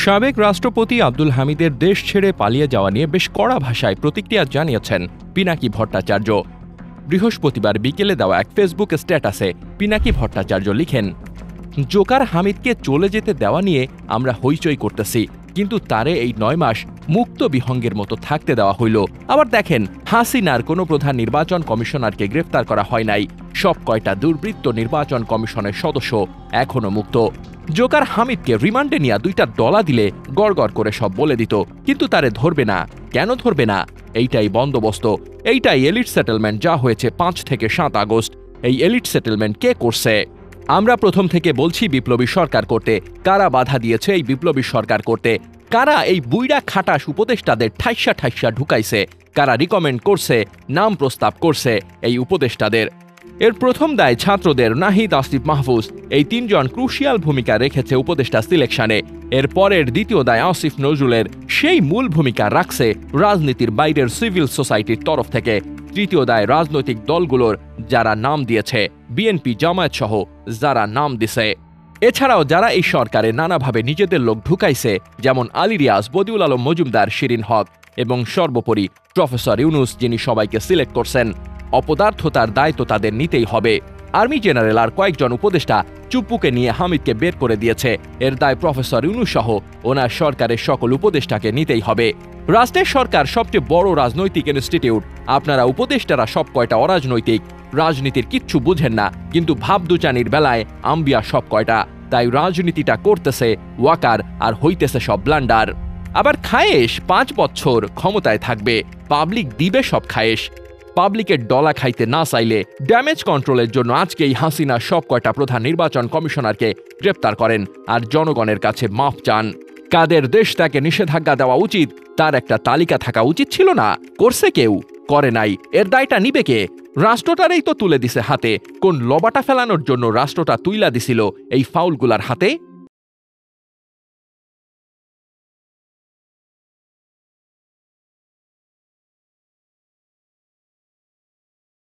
সাবেক রাষ্ট্রপতি আব্দুল হামিদের দেশ ছেড়ে পালিয়ে যাওয়া নিয়ে বেশ কড়া ভাষায় প্রতিক্রিয়া জানিয়েছেন পিনাকি ভট্টাচার্য। বৃহস্পতিবার বিকেলে দেওয়া এক ফেসবুক স্ট্যাটাসে পিনাকি ভট্টাচার্য লিখেন, জোকার হামিদকে চলে যেতে দেওয়া নিয়ে আমরা হইচই করতেছি, কিন্তু তারে এই ৯ মাস মুক্ত বিহঙ্গের মতো থাকতে দেওয়া হইল। আবার দেখেন, হাসিনার কোনো প্রধান নির্বাচন কমিশনারকে গ্রেফতার করা হয় নাই। সব কয়টা দুর্বৃত্ত নির্বাচন কমিশনের সদস্য এখনো মুক্ত। জোকার হামিদকে রিমান্ডে নিয়ে ২টা ডলা দিলে গড়গড় করে সব বলে দিত, কিন্তু তারে ধরবে না। কেন ধরবে না? এইটাই বন্দোবস্ত, এইটাই এলিট সেটেলমেন্ট যা হয়েছে ৫ থেকে ৭ আগস্ট। এই এলিট সেটেলমেন্ট কে করছে? আমরা প্রথম থেকে বলছি বিপ্লবী সরকার করতে। কারা বাধা দিয়েছে এই বিপ্লবী সরকার করতে? কারা এই বুইড়া খাটাস উপদেষ্টাদের ঠাইসা ঠাইসা ঢুকাইছে? কারা রিকমেন্ড করছে, নাম প্রস্তাব করছে এই উপদেষ্টাদের? এর প্রথম দায় ছাত্রদের। নাহিদ, আসিফ মাহফুজ এই ৩ জন ক্রুশিয়াল ভূমিকা রেখেছে উপদেষ্টা সিলেকশনে। এর পরের দ্বিতীয় দায় আসিফ নজরুলের। সেই মূল ভূমিকা রাখছে রাজনীতির বাইরের সিভিল সোসাইটির তরফ থেকে। তৃতীয় দায় রাজনৈতিক দলগুলোর, যারা নাম দিয়েছে, বিএনপি, জামায়াত সহ যারা নাম দিছে। এছাড়াও যারা এই সরকারে নানাভাবে নিজেদের লোক ঢুকাইছে, যেমন আলী রিয়াজ, বদিউল আলম মজুমদার, শিরিন হক এবং সর্বোপরি প্রফেসর ইউনুস, যিনি সবাইকে সিলেক্ট করছেন। অপদার্থতার দায়িত্ব তাদের নিতেই হবে। আর্মি জেনারেল আর কয়েকজন উপদেষ্টা চুপ্পুকে নিয়ে হামিদকে বের করে দিয়েছে। এর দায় প্রফেসর ইউনুস সহ ওনার সরকারের সকল উপদেষ্টাকে নিতেই হবে। রাষ্ট্রের সরকার সবচেয়ে বড় রাজনৈতিক ইনস্টিটিউট। আপনারা উপদেষ্টারা সব কয়টা অরাজনৈতিক, রাজনীতির কিচ্ছু বুঝেন না, কিন্তু ভাবদুচানির বেলায় আম্বিয়া সব কয়টা। তাই রাজনীতিটা করতেছে ওয়াকার আর হইতেছে সব ব্লান্ডার। আবার খায়েশ ৫ বছর ক্ষমতায় থাকবে, পাবলিক দিবে সব খায়েশ। পাবলিকের ডলা খাইতে না চাইলে ড্যামেজ কন্ট্রোলের জন্য আজকেই হাসিনা সব কয়টা প্রধান নির্বাচন কমিশনারকে গ্রেপ্তার করেন আর জনগণের কাছে মাফ চান। কাদের দেশ তাকে নিষেধাজ্ঞা দেওয়া উচিত তার একটা তালিকা থাকা উচিত ছিল না? করছে কেউ? করে নাই। এর দায়টা নিবে কে? রাষ্ট্রটারেই তো তুলে দিছে হাতে। কোন লবাটা ফেলানোর জন্য রাষ্ট্রটা তুইলা দিছিল এই ফাউলগুলার হাতে?